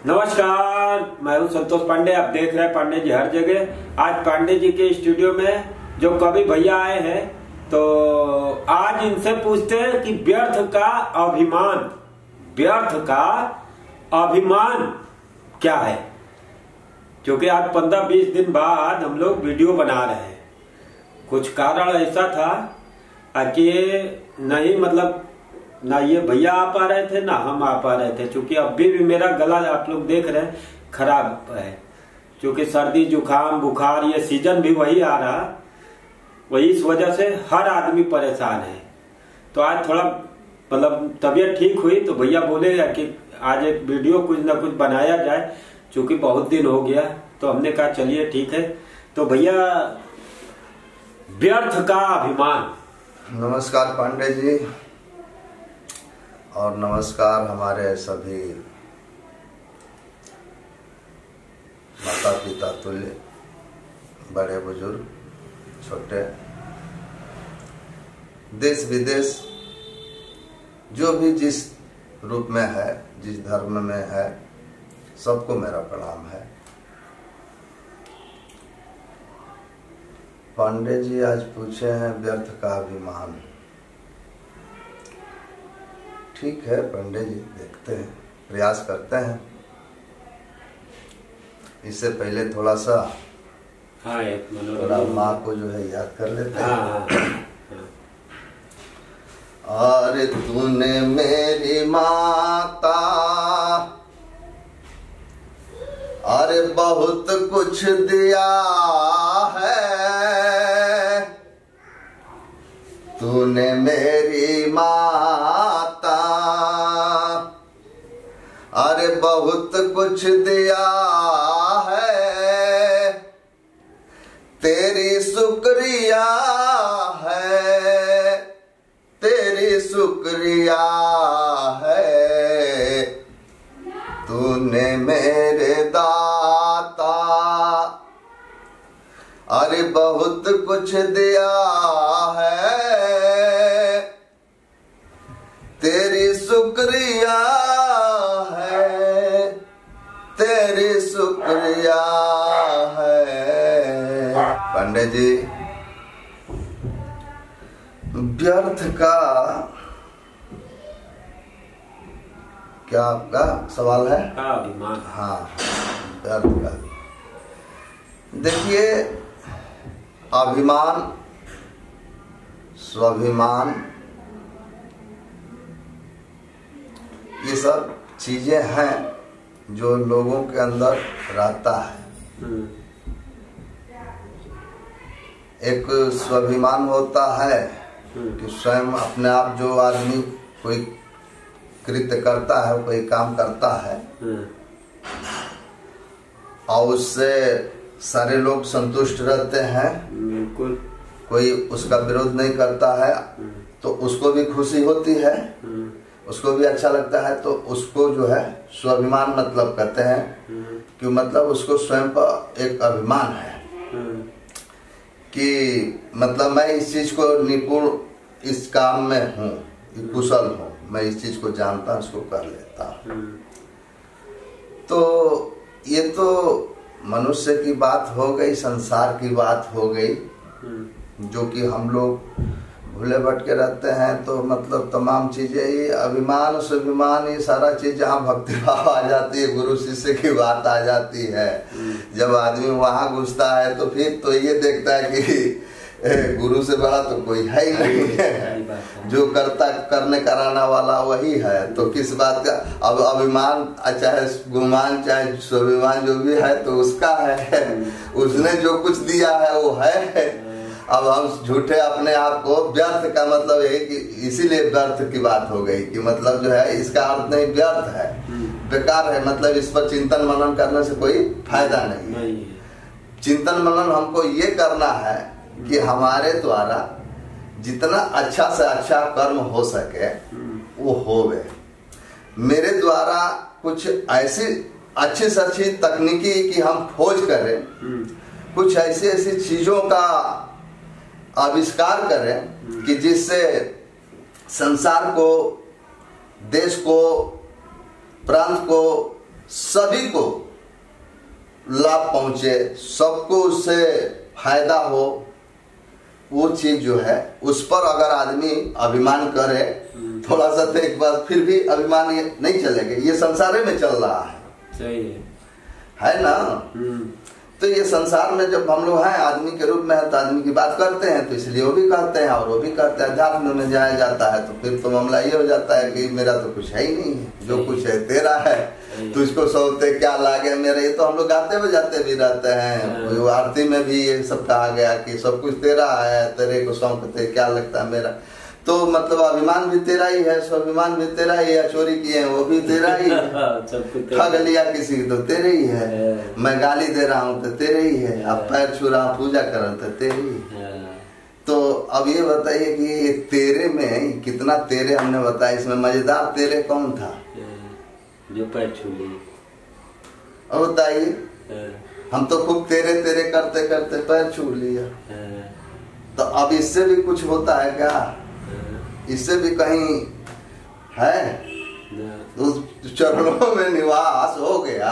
नमस्कार, मैं हूं संतोष पांडे। आप देख रहे हैं पांडे जी हर जगह। आज पांडे जी के स्टूडियो में जो कवि भैया आए हैं, तो आज इनसे पूछते हैं कि व्यर्थ का अभिमान क्या है। क्योंकि आज 15-20 दिन बाद हम लोग वीडियो बना रहे हैं। कुछ कारण ऐसा था कि नहीं, मतलब ना ये भैया आ पा रहे थे ना हम आ पा रहे थे। क्योंकि अभी भी मेरा गला आप लोग देख रहे हैं खराब है, क्योंकि सर्दी जुकाम बुखार ये सीजन भी वही आ रहा, वही इस वजह से हर आदमी परेशान है। तो आज थोड़ा मतलब तबीयत ठीक हुई तो भैया बोले कि आज एक वीडियो कुछ ना कुछ बनाया जाए, क्योंकि बहुत दिन हो गया। तो हमने कहा चलिए ठीक है। तो भैया, व्यर्थ का अभिमान। नमस्कार पांडे जी, और नमस्कार हमारे सभी माता पिता तुल्य, बड़े बुजुर्ग छोटे, देश विदेश जो भी जिस रूप में है, जिस धर्म में है, सबको मेरा प्रणाम है। पांडे जी आज पूछे हैं व्यर्थ का अभिमान। ठीक है पांडे जी, देखते हैं, प्रयास करते हैं। इससे पहले थोड़ा सा थोड़ा माँ को जो है याद कर लेते हैं। अरे तूने मेरी माता, अरे बहुत कुछ दिया है, तूने मेरी माता, अरे बहुत कुछ दिया है, तेरी शुक्रिया है, तेरी शुक्रिया है, तूने मेरे दाता, अरे बहुत कुछ दिया है, तेरी शुक्रिया है, तेरी शुक्रिया है। पांडे जी, व्यर्थ का क्या आपका सवाल है? अभिमान। हाँ, व्यर्थ का देखिए, अभिमान, स्वाभिमान, ये सब चीजें हैं जो लोगों के अंदर रहता है। एक स्वाभिमान होता है कि स्वयं अपने आप जो आदमी कोई कृत्य करता है, कोई काम करता है और उससे सारे लोग संतुष्ट रहते हैं, बिल्कुल, कोई उसका विरोध नहीं करता है, तो उसको भी खुशी होती है, उसको भी अच्छा लगता है। तो उसको जो है स्वाभिमान मतलब कहते हैं कि मतलब उसको स्वयं पर एक अभिमान है कि मतलब मैं इस चीज को निपुण, इस काम में हूँ, कुशल हूँ, मैं इस चीज को जानता हूँ, इसको कर लेता हूँ। तो ये तो मनुष्य की बात हो गई, संसार की बात हो गई, जो कि हम लोग भूले भटके रहते हैं। तो मतलब तमाम चीजें, ये अभिमान स्वाभिमान, ये सारा चीज जहाँ भक्ति भाव आ जाती है, गुरु शिष्य की बात आ जाती है, जब आदमी वहां घुसता है तो फिर तो ये देखता है कि गुरु से बड़ा तो कोई है ही नहीं है, जो करने कराना वाला वही है। तो किस बात का अब अभिमान, चाहे गुमान चाहे स्वाभिमान जो भी है तो उसका है, उसने जो कुछ दिया है वो है। अब हम झूठे अपने आप को, व्यर्थ का मतलब है कि इसीलिए व्यर्थ की बात हो गई कि मतलब जो है इसका अर्थ नहीं व्यर्थ है, बेकार है, मतलब इस पर चिंतन मनन करने से कोई फायदा नहीं है। चिंतन मनन हमको ये करना है कि हमारे द्वारा जितना अच्छा से अच्छा कर्म हो सके वो होवे। मेरे द्वारा कुछ ऐसी अच्छी से अच्छी तकनीकी कि हम खोज करें, कुछ ऐसी ऐसी चीजों का आविष्कार करें कि जिससे संसार को, देश को, प्रांत को सभी को लाभ पहुंचे, सबको उससे फायदा हो, वो चीज जो है उस पर अगर आदमी अभिमान करे थोड़ा सा, तो एक बार फिर भी अभिमान नहीं चलेगा। ये संसार में चल रहा है, सही है ना। तो ये संसार में जब हम लोग हैं आदमी के रूप में है तो आदमी की बात करते हैं, तो इसलिए वो भी कहते हैं और वो भी कहते हैं। अध्यात्म में जाया जाता है तो फिर तो मामला ये हो जाता है कि मेरा तो कुछ है ही नहीं है, जो कुछ है तेरा है, तुझको सौते क्या लागे मेरे। ये तो हम लोग गाते बजाते भी रहते हैं, आरती में भी ये सब कहा गया कि सब कुछ तेरा है, तेरे को सौंपते क्या लगता है मेरा। तो मतलब अभिमान भी तेरा ही है, स्वाभिमान भी तेरा ही है, चोरी किए हैं वो भी तेरा ही है, ठग लिया किसी तो तेरे ही है, मैं गाली दे रहा हूँ तो तेरे ही है, अब पैर छू रहा हूँ पूजा कर रहा हूँ तो तेरे ही है। तो अब ये बताइए कि ये तेरे में कितना तेरे हमने बताया, इसमें मजेदार तेरे कौन था जो पैर छू लिए? और बताइए, हम तो खूब तेरे तेरे करते करते पैर छू लिया। तो अब इससे भी कुछ होता है क्या? इससे भी कहीं है? उस चरणों में निवास हो गया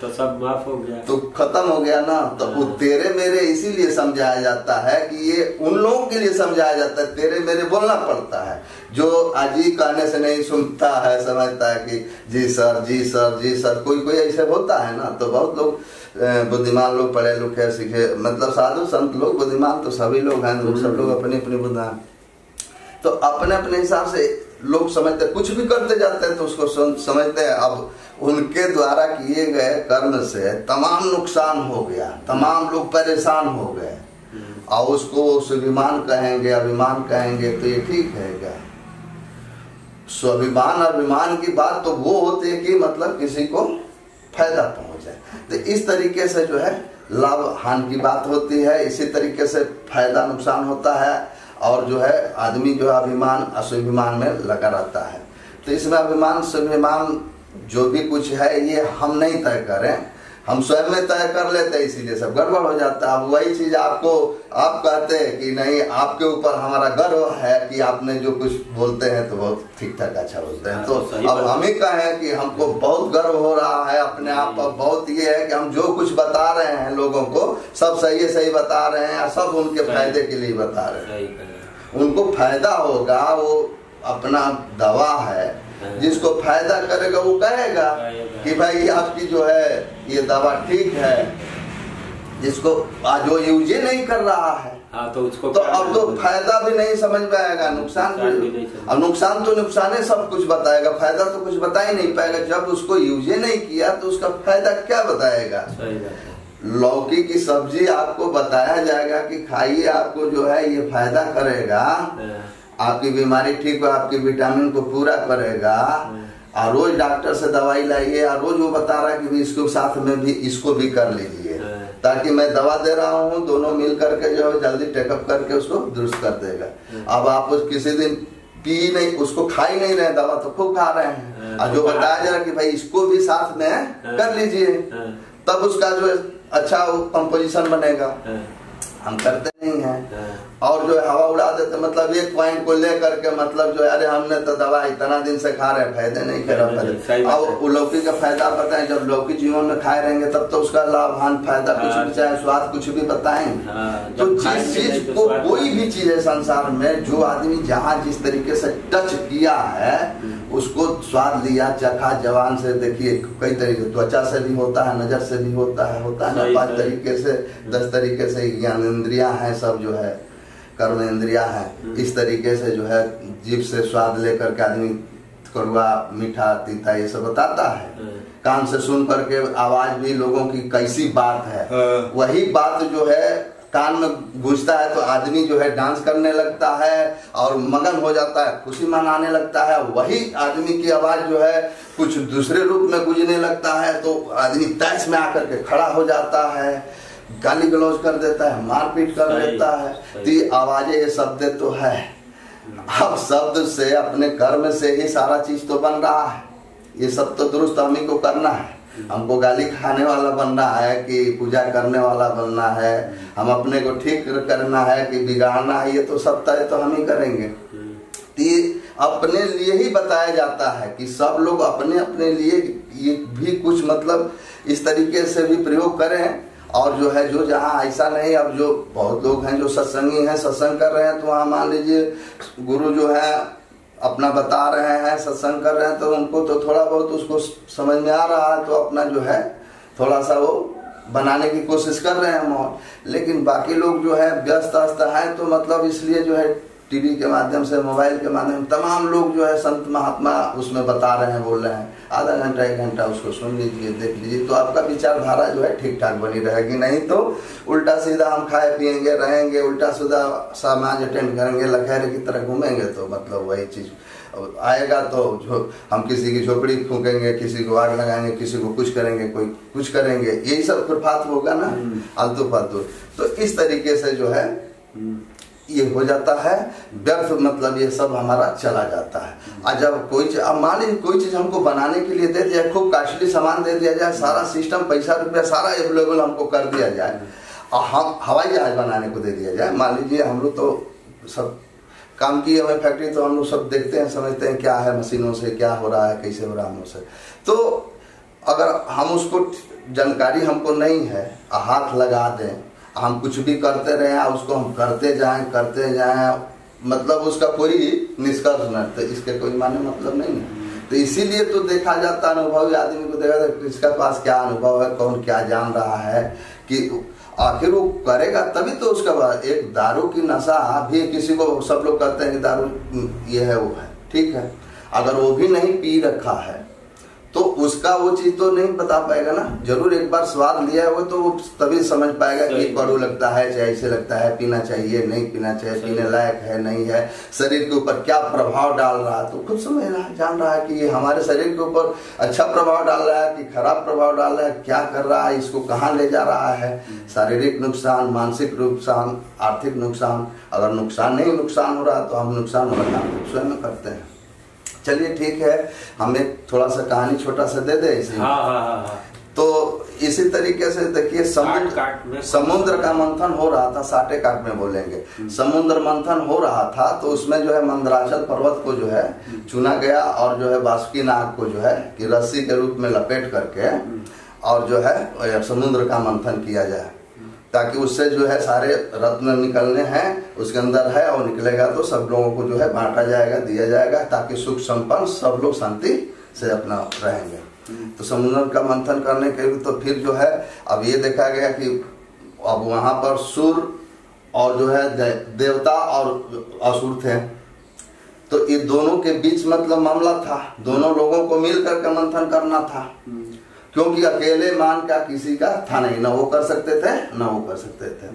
तो सब माफ हो गया, तो खत्म हो गया ना। तो वो तेरे मेरे इसीलिए समझाया जाता है कि ये उन लोगों के लिए समझाया जाता है, तेरे मेरे बोलना पड़ता है। जो अजी कहने से नहीं सुनता है, समझता है कि जी सर जी सर जी सर, कोई कोई ऐसे होता है ना। तो बहुत लोग बुद्धिमान लोग, पढ़े लिखे सीखे, मतलब साधु संत लोग, बुद्धिमान तो सभी लोग हैं, सब लोग अपनी अपनी बुद्धिमान, तो अपने अपने हिसाब से लोग समझते, कुछ भी करते जाते हैं तो उसको समझते हैं। अब उनके द्वारा किए गए कर्म से तमाम नुकसान हो गया, तमाम लोग परेशान हो गए, और उसको स्वाभिमान कहेंगे, अभिमान कहेंगे, तो ये ठीक है क्या? स्वाभिमान अभिमान की बात तो वो होती है कि मतलब किसी को फायदा पहुंचे। तो इस तरीके से जो है लाभ हानि की बात होती है, इसी तरीके से फायदा नुकसान होता है। और जो है आदमी जो है अभिमान अस्वाभिमान में लगा रहता है। तो इसमें अभिमान स्वाभिमान जो भी कुछ है ये हम नहीं तय करें, हम स्वयं में तय कर लेते हैं, इसीलिए सब गड़बड़ हो जाता है। अब वही चीज आपको आप कहते हैं कि नहीं, आपके ऊपर हमारा गर्व है कि आपने जो कुछ बोलते हैं तो बहुत ठीक ठाक अच्छा बोलते हैं। तो अब हम ही कहें कि हमको बहुत गर्व हो रहा है अपने आप पर, बहुत ये है कि हम जो कुछ बता रहे हैं लोगों को सब सही सही बता रहे हैं, सब उनके फायदे के लिए बता रहे हैं। उनको फायदा होगा, वो अपना दवा है, जिसको फायदा करेगा वो कहेगा कि भाई आपकी जो है ये दवा ठीक है। जिसको आज वो यूज ही नहीं कर रहा है तो उसको तो अब तो फायदा भी नहीं समझ में आएगा, नुकसान भी। अब नुकसान तो नुकसान है, सब कुछ बताएगा, फायदा तो कुछ बता ही नहीं पाएगा। जब उसको यूज ही नहीं किया तो उसका फायदा क्या बताएगा? लौकी की सब्जी आपको बताया जाएगा कि खाइए, आपको जो है ये फायदा करेगा, आपकी बीमारी ठीक हो, आपकी विटामिन को पूरा करेगा। और रोज डॉक्टर से दवाई लाइए, और रोज वो बता रहा है कि इसको साथ में भी इसको भी कर लीजिए, ताकि मैं दवा दे रहा हूँ, दोनों मिल करके जो है जल्दी टेकअप करके उसको दुरुस्त कर देगा। अब आप उस किसी दिन पी नहीं, उसको खा ही नहीं रहे, दवा तो खूब खा रहे हैं, और जो बताया जा रहा कि भाई इसको भी साथ में कर लीजिए, तब उसका जो अच्छा कंपोजिशन बनेगा। हम करते नहीं हैं, और जो है हवा उड़ा देते, मतलब एक पॉइंट को लेकर के, मतलब जो है अरे हमने तो दवा इतना दिन से खा रहे, फायदे नहीं कर रहा। अब लौकी का फायदा बताएं, जब लौकी जीवन में खाए रहेंगे तब तो उसका लाभ हानि फायदा कुछ भी चाहे स्वाद कुछ भी बताएं। तो जिस चीज को, कोई भी चीज है संसार में, जो आदमी जहाँ जिस तरीके से टच किया है उसको स्वाद लिया, चखा, जवान से देखिए कई तरीके, त्वचा से भी होता है, नजर से भी होता है ना, 5 तरीके से 10 तरीके से ज्ञान इंद्रिया है, सब जो है कर्म इंद्रिया है। इस तरीके से जो है जीभ से स्वाद लेकर के आदमी कड़वा मीठा तीता ये सब बताता है, कान से सुन करके आवाज भी लोगों की कैसी बात है, वही बात जो है कान में घुसता है तो आदमी जो है डांस करने लगता है और मगन हो जाता है, खुशी मनाने लगता है। वही आदमी की आवाज जो है कुछ दूसरे रूप में गूंजने लगता है तो आदमी तैश में आकर के खड़ा हो जाता है, गाली गलौज कर देता है, मारपीट कर देता है। तो ये आवाजें, ये शब्द तो है। अब शब्द से, अपने कर्म से ही सारा चीज तो बन रहा है। ये सब तो दुरुस्त हम ही को करना है। हमको गाली खाने वाला बनना है कि पूजा करने वाला बनना है, हम अपने को ठीक करना है कि बिगाड़ना है, ये तो सब तय तो हम ही करेंगे। तो ये अपने लिए ही बताया जाता है कि सब लोग अपने अपने लिए ये भी कुछ मतलब इस तरीके से भी प्रयोग करें। और जो है जो जहाँ ऐसा नहीं, अब जो बहुत लोग हैं जो सत्संगी हैं, सत्संग कर रहे हैं, तो वहाँ मान लीजिए गुरु जो है अपना बता रहे हैं, सत्संग कर रहे हैं, तो उनको तो थोड़ा बहुत उसको समझ में आ रहा है, तो अपना जो है थोड़ा सा वो बनाने की कोशिश कर रहे हैं माहौल। लेकिन बाकी लोग जो है व्यस्त है, तो मतलब इसलिए जो है टीवी के माध्यम से, मोबाइल के माध्यम से तमाम लोग जो है संत महात्मा उसमें बता रहे हैं, बोल रहे हैं, आधा घंटा 1 घंटा उसको सुन लीजिए, देख लीजिए, तो आपका विचारधारा जो है ठीक ठाक बनी रहेगी। नहीं तो उल्टा सीधा हम खाए पिएंगे, रहेंगे, उल्टा सीधा समाज अटेंड करेंगे, लखैरे की तरह घूमेंगे, तो मतलब वही चीज आएगा। तो जो हम किसी की झोपड़ी फूकेंगे, किसी को आग लगाएंगे, किसी को कुछ करेंगे, कोई कुछ करेंगे, यही सब खुरफात होगा ना, आलतू फालतू। तो इस तरीके से जो है ये हो जाता है व्यर्थ, मतलब ये सब हमारा चला जाता है। और जब कोई अब मान लीजिए कोई चीज हमको बनाने के लिए दे दिया, खूब कास्टली सामान दे दिया जाए, सारा सिस्टम पैसा रुपया सारा अवेलेबल हमको कर दिया जाए, और हम हवाई जहाज बनाने को दे दिया जाए। मान लीजिए हम लोग तो सब काम की हमें फैक्ट्री, तो हम लोग सब देखते हैं, समझते हैं क्या है मशीनों से क्या हो रहा है, कैसे हो रहा है हमसे। तो अगर हम उसको जानकारी हमको नहीं है, हाथ लगा दें, हम कुछ भी करते रहे, उसको हम करते जाएं, मतलब उसका कोई निष्कर्ष नहीं, तो इसके कोई माने मतलब नहीं है। तो इसीलिए तो देखा जाता, अनुभवी आदमी को देखा जाता है इसके पास क्या अनुभव है, कौन क्या जान रहा है, कि आखिर वो करेगा तभी तो उसका बाद। एक दारू की नशा भी किसी को, सब लोग कहते हैं कि दारू ये है वो है, ठीक है, अगर वो भी नहीं पी रखा है तो उसका वो चीज तो नहीं बता पाएगा ना, जरूर एक बार स्वाद लिया हो तो वो तभी समझ पाएगा कि कड़ू लगता है, चाहे ऐसे लगता है, पीना चाहिए नहीं पीना चाहिए, पीने लायक है नहीं है, शरीर के ऊपर क्या प्रभाव डाल रहा है, तो खुद समझ रहा है, जान रहा है कि ये हमारे शरीर के ऊपर अच्छा प्रभाव डाल रहा है कि खराब प्रभाव डाल रहा है, क्या कर रहा है, इसको कहाँ ले जा रहा है, शारीरिक नुकसान, मानसिक नुकसान, आर्थिक नुकसान। अगर नुकसान हो रहा है तो हम नुकसान हो रहा है स्वयं करते हैं। चलिए ठीक है, हमें थोड़ा सा कहानी छोटा सा दे दे इसे। हाँ। तो इसी तरीके से देखिए, समुद्र का मंथन हो रहा था, साटे काट में बोलेंगे, समुद्र मंथन हो रहा था, तो उसमें जो है मंदराचल पर्वत को जो है चुना गया, और जो है बासुकी नाग को जो है कि रस्सी के रूप में लपेट करके और जो है समुद्र का मंथन किया जाए, ताकि उससे जो है सारे रत्न निकलने हैं, उसके अंदर है, और निकलेगा तो सब लोगों को जो है बांटा जाएगा, दिया जाएगा, ताकि सुख संपन्न सब लोग शांति से अपना रहेंगे। तो समुद्र का मंथन करने के लिए तो फिर जो है अब ये देखा गया कि अब वहां पर सुर और जो है देवता और असुर थे, तो ये दोनों के बीच मतलब मामला था, दोनों लोगों को मिल करके मंथन करना था, क्योंकि अकेले मान का किसी का था नहीं, ना वो कर सकते थे ना वो कर सकते थे,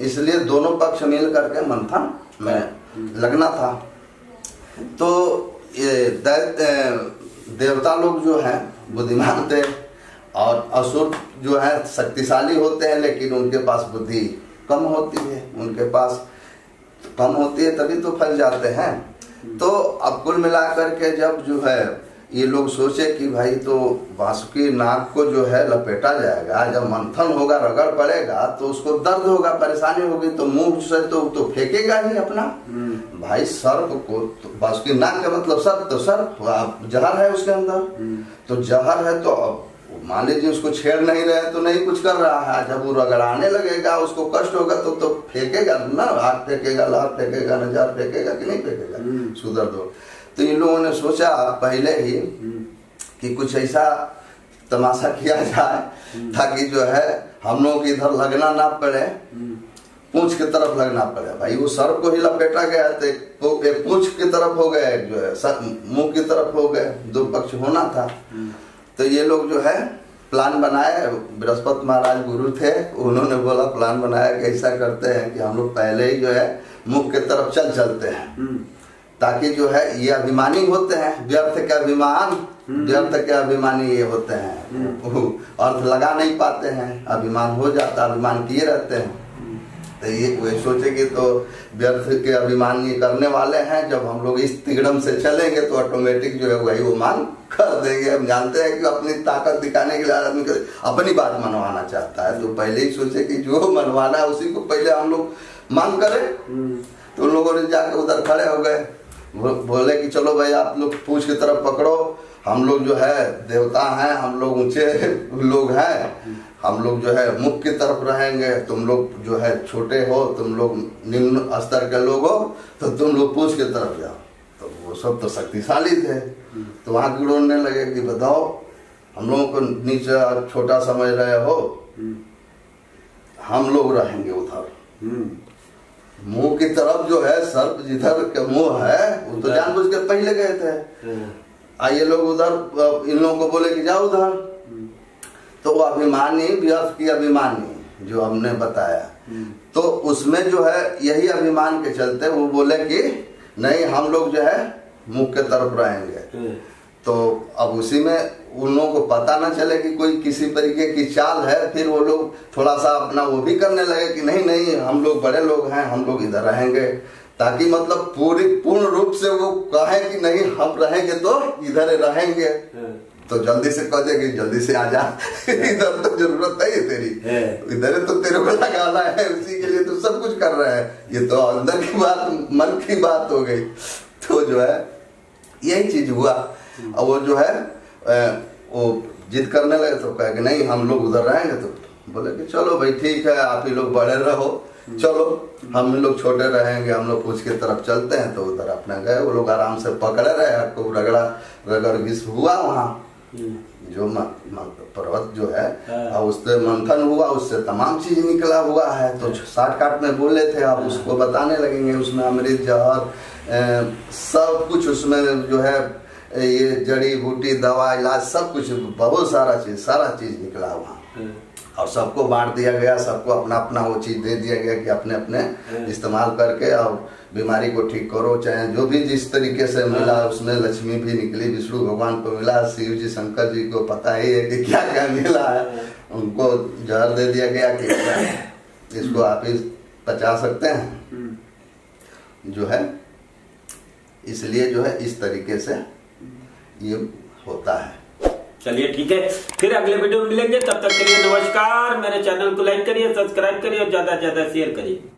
इसलिए दोनों पक्ष मिल करके मंथन में लगना था। तो ये देवता लोग जो हैं बुद्धिमान थे, और असुर जो है शक्तिशाली होते हैं, लेकिन उनके पास बुद्धि कम होती है, उनके पास कम होती है, तभी तो फंस जाते हैं। तो अब कुल मिलाकर के जब जो है ये लोग सोचे कि भाई तो बासुकी नाग को जो है लपेटा जाएगा, जब मंथन होगा, रगड़ पड़ेगा, तो उसको दर्द होगा, परेशानी होगी, तो मुंह से तो फेंकेगा ही अपना। भाई सर्प को तो बासुकी नाग का मतलब सर्प, तो सर्प जहर है उसके अंदर, तो जहर है, तो अब मान लीजिए उसको छेड़ नहीं रहे तो नहीं कुछ कर रहा है, जब वो रगड़ाने लगेगा उसको कष्ट होगा तो फेंकेगा ना, हाथ फेंकेगा, लात फेंकेगा, नजार फेंकेगा कि नहीं फेंकेगा, सुधर दो। तो इन लोगों ने सोचा पहले ही कि कुछ ऐसा तमाशा किया जाए ताकि जो है हम लोगों की इधर लगना ना पड़े, पूंछ की तरफ लगना पड़े। भाई वो सर को ही लपेटा गया, तो एक पूंछ की तरफ हो गया, एक जो है मुंह की तरफ हो गए, दो पक्ष होना था। तो ये लोग जो है प्लान बनाए, बृहस्पति महाराज गुरु थे, उन्होंने बोला प्लान बनाया कि ऐसा करते हैं कि हम लोग पहले ही जो है मुख की तरफ चलते हैं, ताकि जो है ये अभिमानी होते हैं, व्यर्थ के अभिमान, व्यर्थ के अभिमानी ये होते हैं, अर्थ लगा नहीं पाते हैं, अभिमान हो जाता, अभिमान किए रहते हैं। तो ये वे सोचे कि तो व्यर्थ के अभिमान ये करने वाले हैं, जब हम लोग इस तिगड़म से चलेंगे तो ऑटोमेटिक जो है वही वो मान कर देंगे। हम जानते हैं कि अपनी ताकत दिखाने के लिए आदमी अपनी बात मनवाना चाहता है, तो पहले ही सोचे कि जो मनवाना है उसी को पहले हम लोग मांग करें। तो उन लोगों ने जाकर उधर खड़े हो गए, बोले कि चलो भाई आप लोग पूंछ की तरफ पकड़ो हम लोग जो है देवता हैं, हम लोग ऊंचे लोग हैं, हम लोग जो है मुख की तरफ रहेंगे, तुम लोग जो है छोटे हो, तुम लोग निम्न स्तर के लोग हो, तो तुम लोग पूछ की तरफ जाओ। तो वो सब तो शक्तिशाली थे, तो वहां गिड़ोने लगे कि बताओ हम लोगों को नीचे छोटा समझ रहे हो, हम लोग रहेंगे उधर। मुंह की तरफ जो है सर्प जिधर के मुंह है वो तो जानबूझ के पहले गए थे। ये लोग उधर इन लोगों को बोले कि जाओ उधर, तो वो अभिमानी व्यर्थ की अभिमानी जो हमने बताया, तो उसमें जो है यही अभिमान के चलते वो बोले कि नहीं हम लोग जो है मुख के तरफ रहेंगे। तो अब उसी में उन लोगों को पता ना चले कि कोई किसी तरीके की चाल है, फिर वो लोग थोड़ा सा अपना वो भी करने लगे कि नहीं नहीं हम लोग बड़े लोग हैं, हम लोग इधर रहेंगे, ताकि मतलब पूर्ण रूप से वो कहे कि नहीं हम रहेंगे तो इधर रहेंगे। तो जल्दी से कह दे कि जल्दी से आ जा इधर तो जरूरत है तेरी, इधर तो तेरे को लगाना है, उसी के लिए तो सब कुछ कर रहा है। ये तो अंदर की बात मन की बात हो गई। तो जो है यही चीज हुआ। और वो जो है वो जिद करने लगे, तो कहे कि नहीं हम लोग उधर रहेंगे। तो बोले कि चलो भाई ठीक है, आप ही लोग बड़े रहो, चलो हम लोग छोटे रहेंगे, हम लोग पूछ के तरफ चलते हैं। तो उधर अपना गए, वो लोग आराम से पकड़े रहे, आपको रगड़ घिस हुआ वहाँ जो पर्वत जो है, और उससे मंथन हुआ, उससे तमाम चीज निकला हुआ है। तो शॉर्टकट में बोले थे, आप उसको बताने लगेंगे, उसमें अमृत जहर सब कुछ उसमें जो है, ये जड़ी बूटी दवा इलाज सब कुछ, बहुत सारा चीज निकला वहाँ। और सबको बांट दिया गया, सबको अपना अपना वो चीज दे दिया गया कि अपने अपने इस्तेमाल करके और बीमारी को ठीक करो। चाहे जो भी जिस तरीके से मिला, उसमें लक्ष्मी भी निकली, विष्णु भगवान को मिला, शिव जी शंकर जी को पता ही है कि क्या क्या मिला है। उनको जहर दे दिया गया कि इसको आप ही पचा सकते हैं जो है। इसलिए जो है इस तरीके से ये होता है। चलिए ठीक है, फिर अगले वीडियो में मिलेंगे, तब तक के लिए नमस्कार। मेरे चैनल को लाइक करिए, सब्सक्राइब करिए और ज्यादा से ज्यादा शेयर करिए।